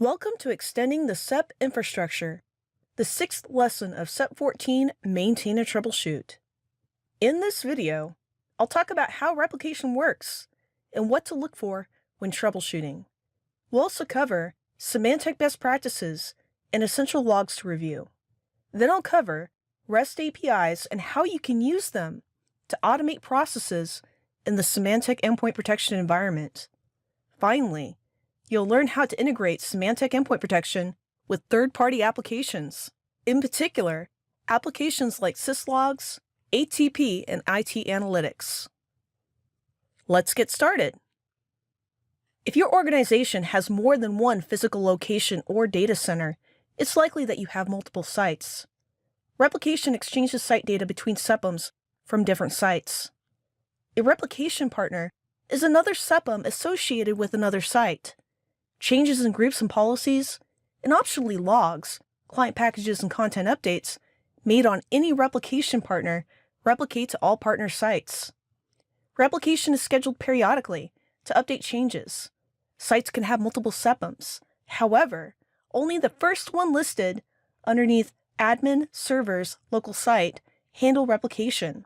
Welcome to Extending the SEP Infraestructure, the sixth lesson of SEP 14, Maintain and Troubleshoot. In this video, I'll talk about how replication works and what to look for when troubleshooting. We'll also cover semantic best practices and essential logs to review. Then I'll cover REST APIs and how you can use them to automate processes in the semantic endpoint protection environment. Finally, you'll learn how to integrate semantic endpoint protection with third-party applications. In particular, applications like syslogs, ATP, and IT Analytics. Let's get started. If your organization has more than one physical location or data center, it's likely that you have multiple sites. Replication exchanges site data between SEPMs from different sites. A replication partner is another SEPM associated with another site. Changes in groups and policies, and optionally logs, client packages, and content updates made on any replication partner replicate to all partner sites. Replication is scheduled periodically to update changes. Sites can have multiple SEPMs. However, only the first one listed underneath admin servers local site handle replication.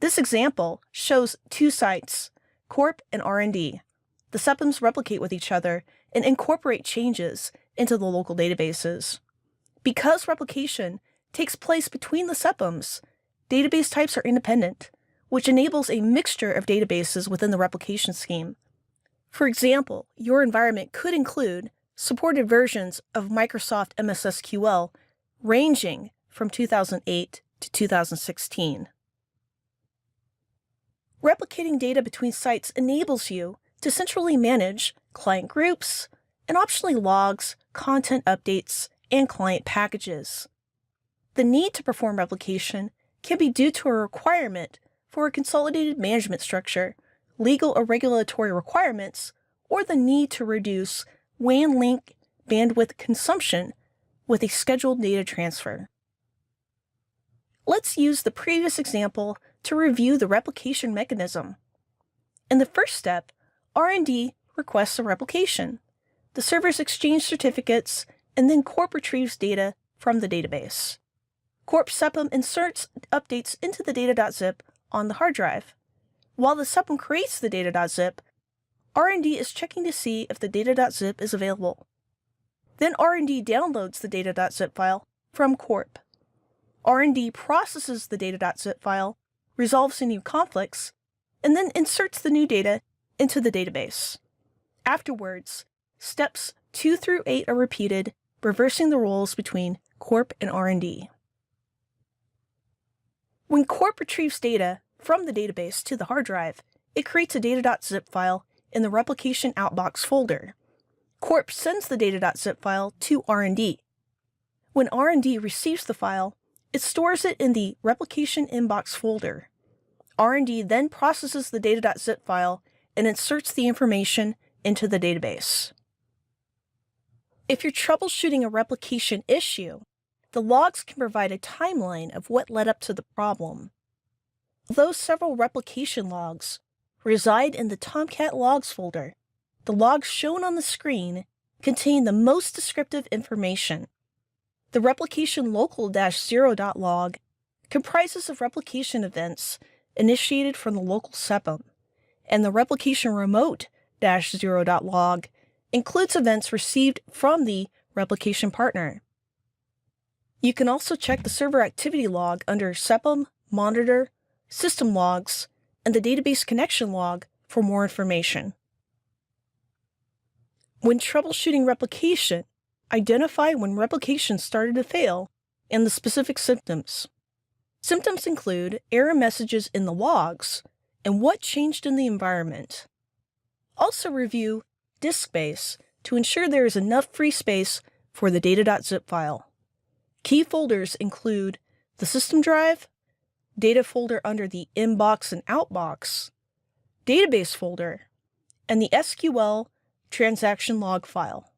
This example shows two sites, Corp and R&D. The SEPMs replicate with each other and incorporate changes into the local databases. Because replication takes place between the SEPMs, database types are independent, which enables a mixture of databases within the replication scheme. For example, your environment could include supported versions of Microsoft MS SQL ranging from 2008 to 2016. Replicating data between sites enables you to centrally manage client groups, and optionally logs, content updates, and client packages. The need to perform replication can be due to a requirement for a consolidated management structure, legal or regulatory requirements, or the need to reduce WAN link bandwidth consumption with a scheduled data transfer. Let's use the previous example to review the replication mechanism. In the first step, R&D requests a replication. The servers exchange certificates, and then Corp retrieves data from the database. Corp SEPM inserts updates into the data.zip on the hard drive. While the SEPM creates the data.zip, R&D is checking to see if the data.zip is available. Then R&D downloads the data.zip file from Corp. R&D processes the data.zip file, resolves any conflicts, and then inserts the new data into the database. Afterwards, steps 2 through 8 are repeated, reversing the roles between Corp and R&D. When Corp retrieves data from the database to the hard drive, it creates a data.zip file in the replication outbox folder. Corp sends the data.zip file to R&D. When R&D receives the file, it stores it in the replication inbox folder. R&D then processes the data.zip file and inserts the information into the database. If you're troubleshooting a replication issue, the logs can provide a timeline of what led up to the problem. Although several replication logs reside in the Tomcat logs folder, the logs shown on the screen contain the most descriptive information. The replication local-0.log comprises of replication events initiated from the local SEPM, and the replication remote-0.log includes events received from the replication partner. You can also check the server activity log under SEPM, Monitor, System Logs, and the database connection log for more information. When troubleshooting replication, identify when replication started to fail and the specific symptoms. Symptoms include error messages in the logs and what changed in the environment. Also review disk space to ensure there is enough free space for the data.zip file. Key folders include the system drive, data folder under the inbox and outbox, database folder, and the SQL transaction log file.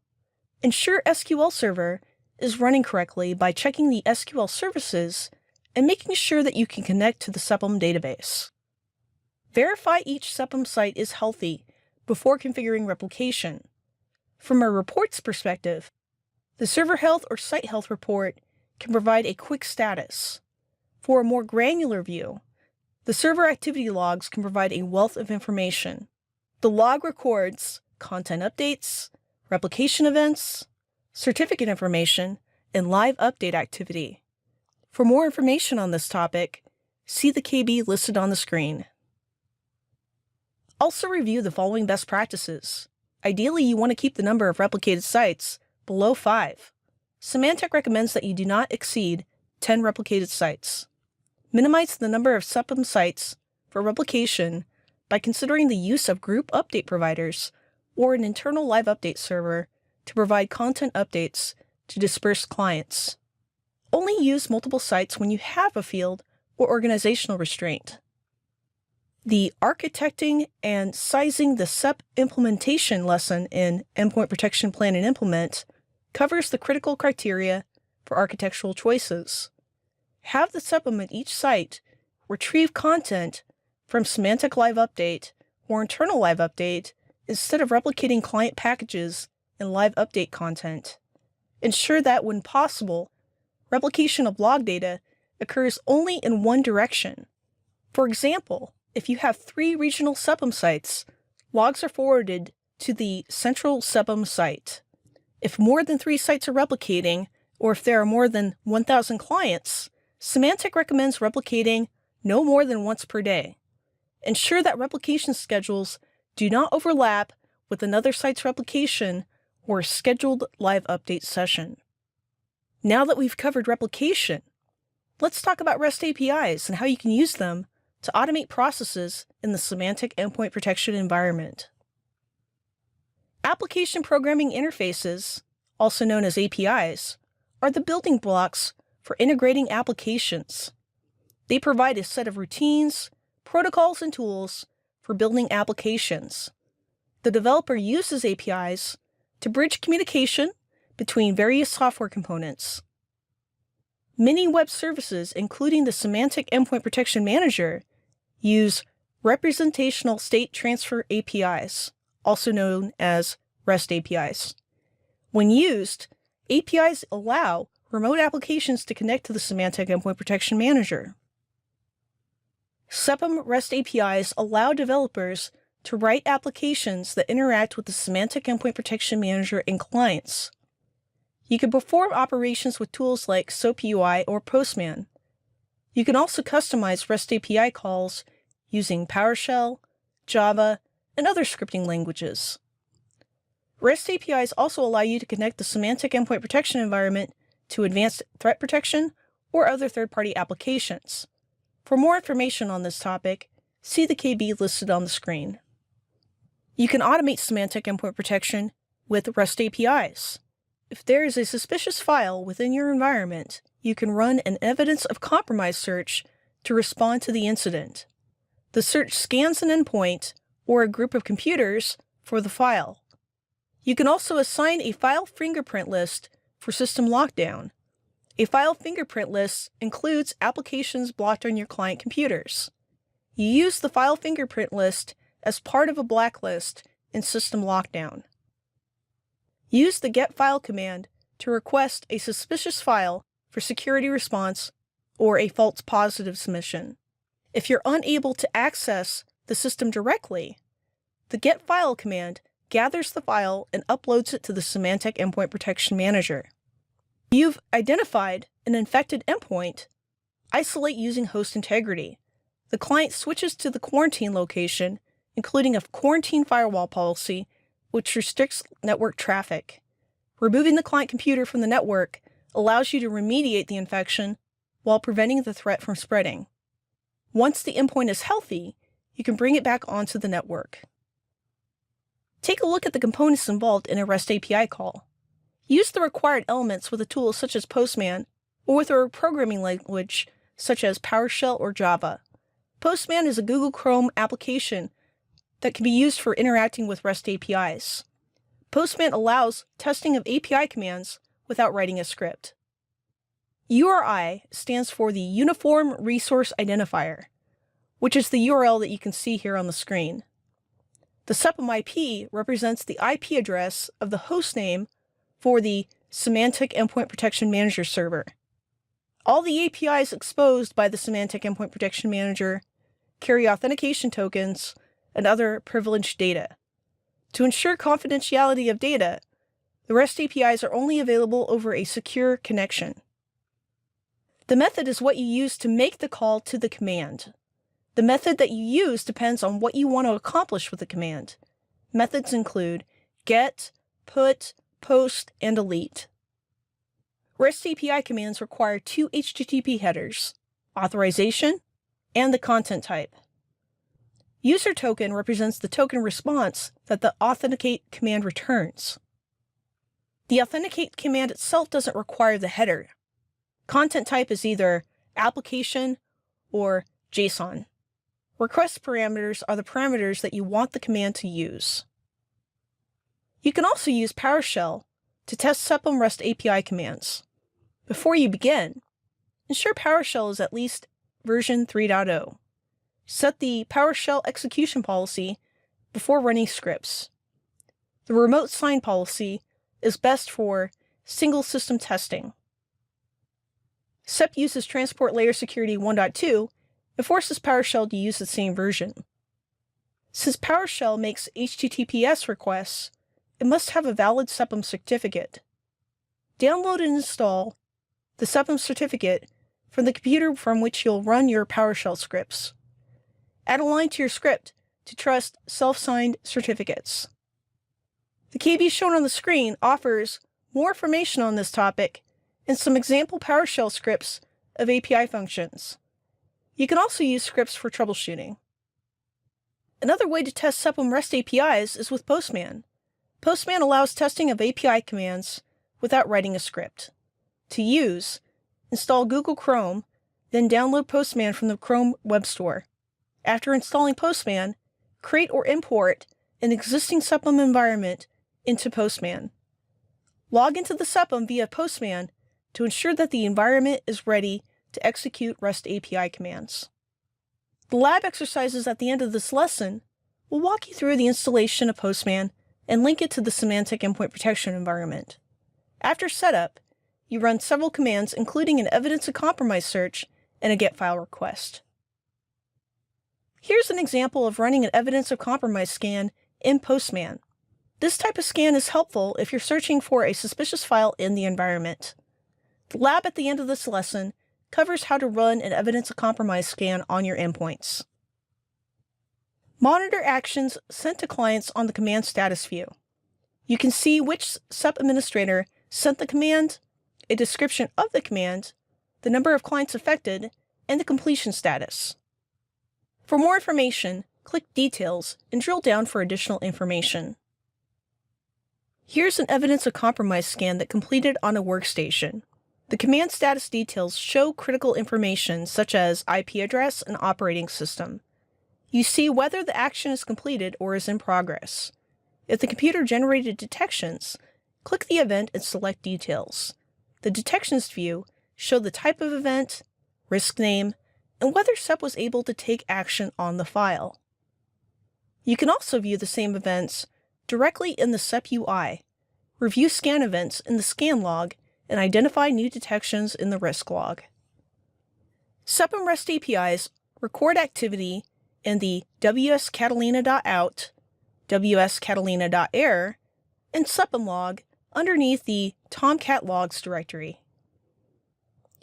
Ensure SQL Server is running correctly by checking the SQL services and making sure that you can connect to the SEPM database. Verify each SEPM site is healthy before configuring replication. From a reports perspective, the server health or site health report can provide a quick status. For a more granular view, the server activity logs can provide a wealth of information. The log records content updates, replication events, certificate information, and live update activity. For more information on this topic, see the KB listed on the screen. Also review the following best practices. Ideally, you want to keep the number of replicated sites below 5. Symantec recommends that you do not exceed 10 replicated sites. Minimize the number of SEPM sites for replication by considering the use of group update providers or an internal live update server to provide content updates to dispersed clients. Only use multiple sites when you have a field or organizational restraint. The Architecting and Sizing the SEP Implementation lesson in Endpoint Protection Plan and Implement covers the critical criteria for architectural choices. Have the SEPM at each site retrieve content from Symantec Live Update or internal Live Update instead of replicating client packages and Live Update content. Ensure that, when possible, replication of log data occurs only in one direction. For example, if you have 3 regional SEPM sites, logs are forwarded to the central SEPM site. If more than 3 sites are replicating, or if there are more than 1,000 clients, Symantec recommends replicating no more than once per day. Ensure that replication schedules do not overlap with another site's replication or a scheduled live update session. Now that we've covered replication, let's talk about REST APIs and how you can use them to automate processes in the Symantec Endpoint Protection environment. Application Programming Interfaces, also known as APIs, are the building blocks for integrating applications. They provide a set of routines, protocols, and tools for building applications. The developer uses APIs to bridge communication between various software components. Many web services, including the Symantec Endpoint Protection Manager, use Representational State Transfer APIs, also known as REST APIs. When used, APIs allow remote applications to connect to the Symantec Endpoint Protection Manager. SEPM REST APIs allow developers to write applications that interact with the Symantec Endpoint Protection Manager and clients. You can perform operations with tools like SOAP-UI or Postman. You can also customize REST API calls using PowerShell, Java, and other scripting languages. REST APIs also allow you to connect the Symantec Endpoint Protection environment to advanced threat protection or other third-party applications. For more information on this topic, see the KB listed on the screen. You can automate Symantec Endpoint Protection with REST APIs. If there is a suspicious file within your environment, you can run an evidence of compromise search to respond to the incident. The search scans an endpoint or a group of computers for the file. You can also assign a file fingerprint list for system lockdown. A file fingerprint list includes applications blocked on your client computers. You use the file fingerprint list as part of a blacklist in system lockdown. Use the getFile command to request a suspicious file for security response or a false positive submission. If you're unable to access the system directly, the getFile command gathers the file and uploads it to the Symantec Endpoint Protection Manager. If you've identified an infected endpoint, isolate using host integrity. The client switches to the quarantine location, including a quarantine firewall policy, which restricts network traffic. Removing the client computer from the network allows you to remediate the infection while preventing the threat from spreading. Once the endpoint is healthy, you can bring it back onto the network. Take a look at the components involved in a REST API call. Use the required elements with a tool such as Postman or with a programming language such as PowerShell or Java. Postman is a Google Chrome application that can be used for interacting with REST APIs. Postman allows testing of API commands without writing a script. URI stands for the Uniform Resource Identifier, which is the URL that you can see here on the screen. The SEPM IP represents the IP address of the host name for the Semantic Endpoint Protection Manager server. All the APIs exposed by the Semantic Endpoint Protection Manager carry authentication tokens and other privileged data. To ensure confidentiality of data, the REST APIs are only available over a secure connection. The method is what you use to make the call to the command. The method that you use depends on what you want to accomplish with the command. Methods include get, put, post, and delete. REST API commands require two HTTP headers, authorization and the content type. User token represents the token response that the authenticate command returns. The authenticate command itself doesn't require the header. Content type is either application or JSON. Request parameters are the parameters that you want the command to use. You can also use PowerShell to test SEPM REST API commands. Before you begin, ensure PowerShell is at least version 3.0. Set the PowerShell execution policy before running scripts. The remote sign policy is best for single system testing. SEP uses Transport Layer Security 1.2 and forces PowerShell to use the same version. Since PowerShell makes HTTPS requests, it must have a valid SEPM certificate. Download and install the SEPM certificate from the computer from which you'll run your PowerShell scripts. Add a line to your script to trust self-signed certificates. The KB shown on the screen offers more information on this topic and some example PowerShell scripts of API functions. You can also use scripts for troubleshooting. Another way to test SEPM REST APIs is with Postman. Postman allows testing of API commands without writing a script. To use, install Google Chrome, then download Postman from the Chrome Web Store. After installing Postman, create or import an existing SEPM environment into Postman. Log into the SEPM via Postman to ensure that the environment is ready to execute REST API commands. The lab exercises at the end of this lesson will walk you through the installation of Postman and link it to the Semantic Endpoint Protection environment. After setup, you run several commands including an evidence of compromise search and a get file request. Here's an example of running an evidence of compromise scan in Postman. This type of scan is helpful if you're searching for a suspicious file in the environment. The lab at the end of this lesson covers how to run an evidence of compromise scan on your endpoints. Monitor actions sent to clients on the command status view. You can see which SEP administrator sent the command, a description of the command, the number of clients affected, and the completion status. For more information, click Details and drill down for additional information. Here's an evidence of compromise scan that completed on a workstation. The command status details show critical information such as IP address and operating system. You see whether the action is completed or is in progress. If the computer generated detections, click the event and select Details. The Detections view shows the type of event, risk name, and whether SEP was able to take action on the file. You can also view the same events directly in the SEP UI, review scan events in the scan log, and identify new detections in the risk log. SEPM REST APIs record activity in the wscatalina.out, wscatalina.error, and SEPM log underneath the Tomcat logs directory.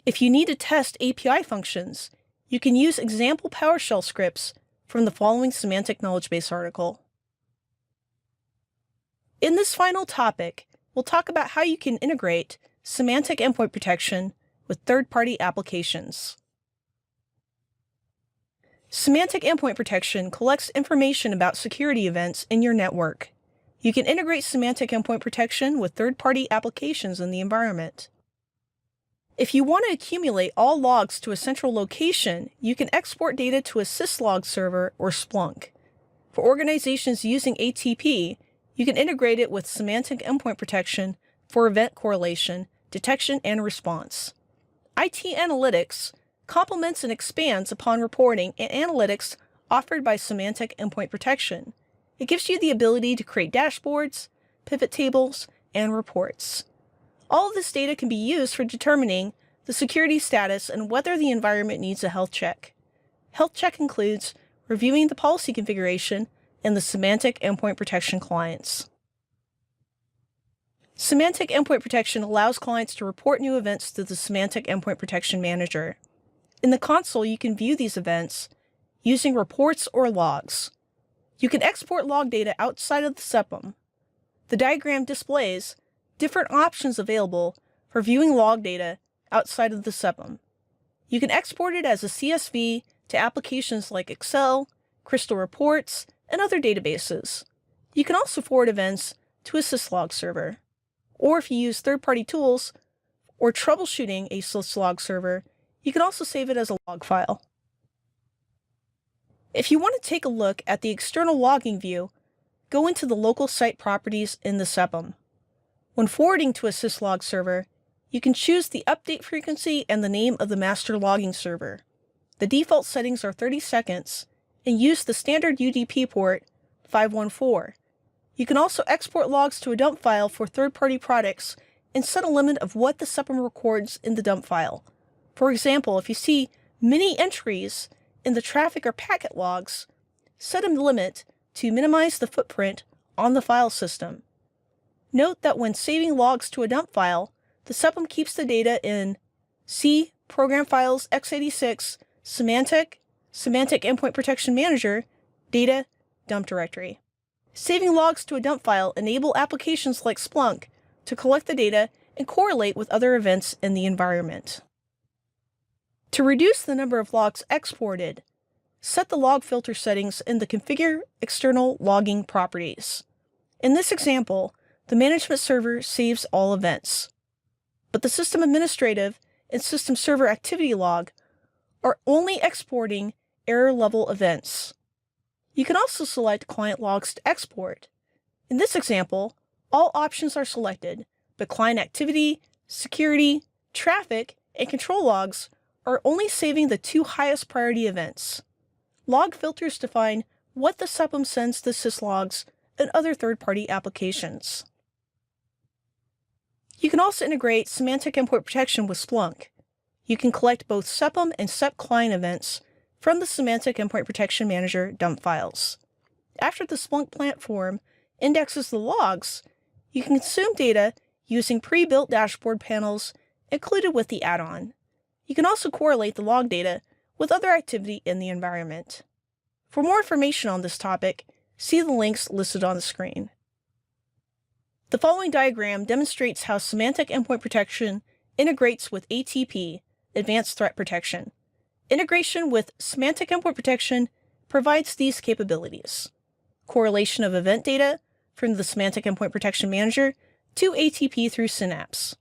If you need to test API functions, you can use example PowerShell scripts from the following Semantic Knowledge Base article. In this final topic, we'll talk about how you can integrate semantic endpoint protection with third-party applications. Semantic endpoint protection collects information about security events in your network. You can integrate semantic endpoint protection with third-party applications in the environment. If you want to accumulate all logs to a central location, you can export data to a syslog server or Splunk. For organizations using ATP, you can integrate it with semantic endpoint protection for event correlation, detection, and response. IT Analytics complements and expands upon reporting and analytics offered by semantic endpoint protection. It gives you the ability to create dashboards, pivot tables, and reports. All of this data can be used for determining the security status and whether the environment needs a health check. Health check includes reviewing the policy configuration and the semantic endpoint protection clients. Semantic endpoint protection allows clients to report new events to the Semantic Endpoint Protection Manager. In the console, you can view these events using reports or logs. You can export log data outside of the SEPM. The diagram displays different options available for viewing log data outside of the SEPM. You can export it as a CSV to applications like Excel, Crystal Reports, and other databases. You can also forward events to a syslog server. Or if you use third-party tools or troubleshooting a syslog server, you can also save it as a log file. If you want to take a look at the external logging view, go into the local site properties in the SEPM. When forwarding to a syslog server, you can choose the update frequency and the name of the master logging server. The default settings are 30 seconds and use the standard UDP port 514. You can also export logs to a dump file for third-party products and set a limit of what the SEPM records in the dump file. For example, if you see many entries in the traffic or packet logs, set a limit to minimize the footprint on the file system. Note that when saving logs to a dump file, the SEPM keeps the data in C, Program Files, x86, Semantic Endpoint Protection Manager, Data, Dump Directory. Saving logs to a dump file enable applications like Splunk to collect the data and correlate with other events in the environment. To reduce the number of logs exported, set the log filter settings in the Configure External Logging properties. In this example, the management server saves all events, but the system administrative and system server activity log are only exporting error-level events. You can also select client logs to export. In this example, all options are selected, but client activity, security, traffic, and control logs are only saving the 2 highest priority events. Log filters define what the SEPM sends to syslogs and other third-party applications. You can also integrate Semantic Endpoint Protection with Splunk. You can collect both SEPM and SEP client events from the Semantic Endpoint Protection Manager dump files. After the Splunk platform indexes the logs, you can consume data using pre-built dashboard panels included with the add-on. You can also correlate the log data with other activity in the environment. For more information on this topic, see the links listed on the screen. The following diagram demonstrates how Semantic Endpoint Protection integrates with ATP, Advanced Threat Protection. Integration with Semantic Endpoint Protection provides these capabilities: correlation of event data from the Semantic Endpoint Protection Manager to ATP through Synapse,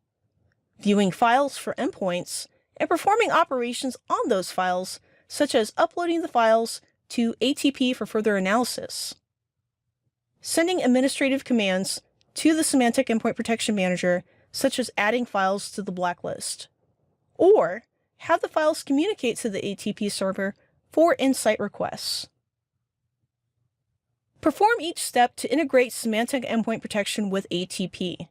viewing files for endpoints, and performing operations on those files, such as uploading the files to ATP for further analysis, sending administrative commands to the Semantic Endpoint Protection Manager, such as adding files to the blacklist, or how the files communicate to the ATP server for insight requests. Perform each step to integrate Semantic Endpoint Protection with ATP.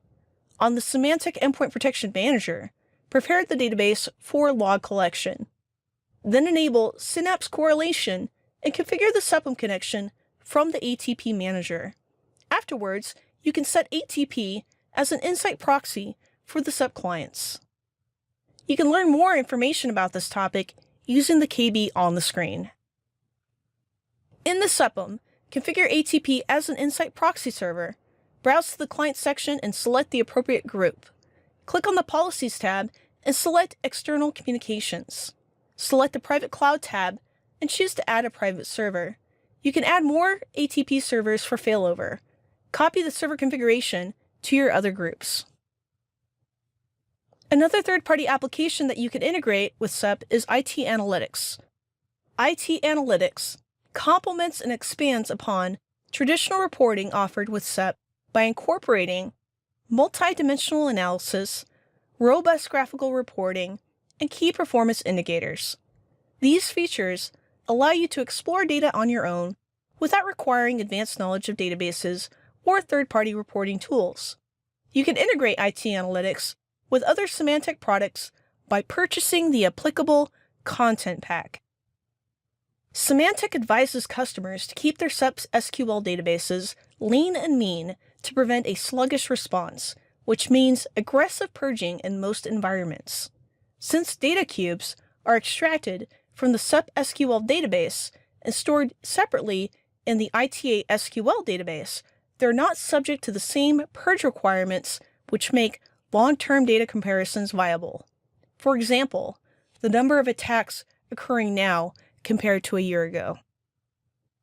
On the Semantic Endpoint Protection Manager, prepare the database for log collection. Then enable Synapse correlation and configure the SEPM connection from the ATP Manager. Afterwards, you can set ATP as an insight proxy for the SEP clients. You can learn more information about this topic using the KB on the screen. In the SEPM, configure ATP as an insight proxy server. Browse to the Client section and select the appropriate group. Click on the Policies tab and select External Communications. Select the Private Cloud tab and choose to add a private server. You can add more ATP servers for failover. Copy the server configuration to your other groups. Another third-party application that you can integrate with SEP is IT Analytics. IT Analytics complements and expands upon traditional reporting offered with SEP by incorporating multi-dimensional analysis, robust graphical reporting, and key performance indicators. These features allow you to explore data on your own without requiring advanced knowledge of databases or third-party reporting tools. You can integrate IT analytics with other Symantec products by purchasing the applicable content pack. Symantec advises customers to keep their SEP SQL databases lean and mean to prevent a sluggish response, which means aggressive purging in most environments. Since data cubes are extracted from the SEP SQL database and stored separately in the ITA SQL database, they're not subject to the same purge requirements which make long-term data comparisons viable. For example, the number of attacks occurring now compared to a year ago.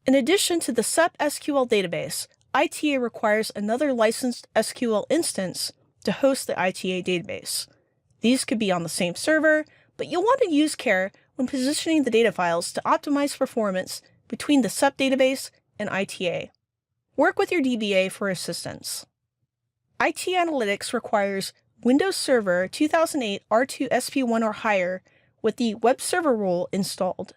In addition to the SEP SQL database, ITA requires another licensed SQL instance to host the ITA database. These could be on the same server, but you'll want to use care when positioning the data files to optimize performance between the SEP database and ITA. Work with your DBA for assistance. IT Analytics requires Windows Server 2008 R2 SP1 or higher with the web server rule installed.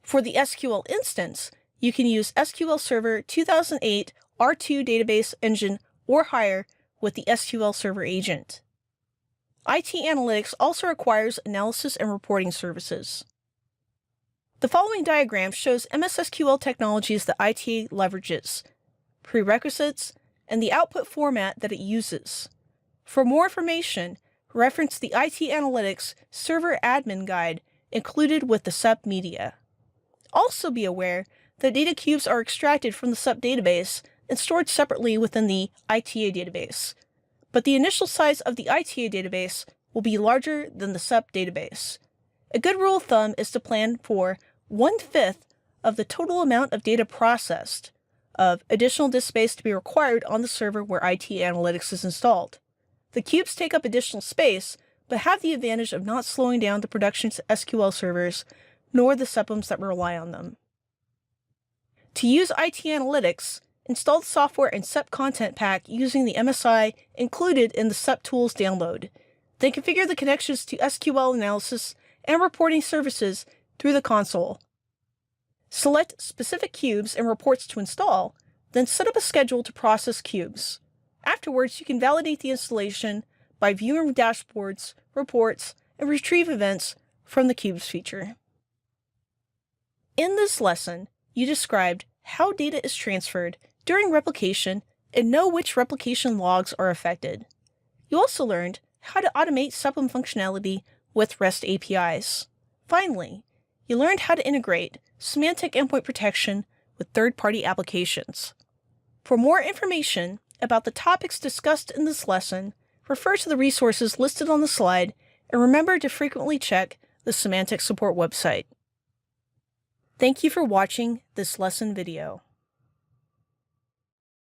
For the SQL instance, you can use SQL Server 2008 R2 database engine or higher with the SQL Server agent. IT Analytics also requires analysis and reporting services. The following diagram shows MS SQL technologies that ITA leverages, prerequisites, and the output format that it uses. For more information, reference the IT Analytics Server Admin Guide included with the SEP media. Also be aware that data cubes are extracted from the SEP database and stored separately within the ITA database, but the initial size of the ITA database will be larger than the SEP database. A good rule of thumb is to plan for 1/5 of the total amount of data processed of additional disk space to be required on the server where IT Analytics is installed. The cubes take up additional space, but have the advantage of not slowing down the production SQL servers nor the SEPMs that rely on them. To use IT Analytics, install the software and SEP content pack using the MSI included in the SEP Tools download. Then configure the connections to SQL analysis and reporting services through the console. Select specific cubes and reports to install, then set up a schedule to process cubes. Afterwards, you can validate the installation by viewing dashboards, reports, and retrieve events from the cubes feature. In this lesson, you described how data is transferred during replication and know which replication logs are affected. You also learned how to automate SEPM functionality with REST APIs. Finally, you learned how to integrate Symantec endpoint protection with third-party applications. For more information about the topics discussed in this lesson, refer to the resources listed on the slide and remember to frequently check the Symantec support website. Thank you for watching this lesson video.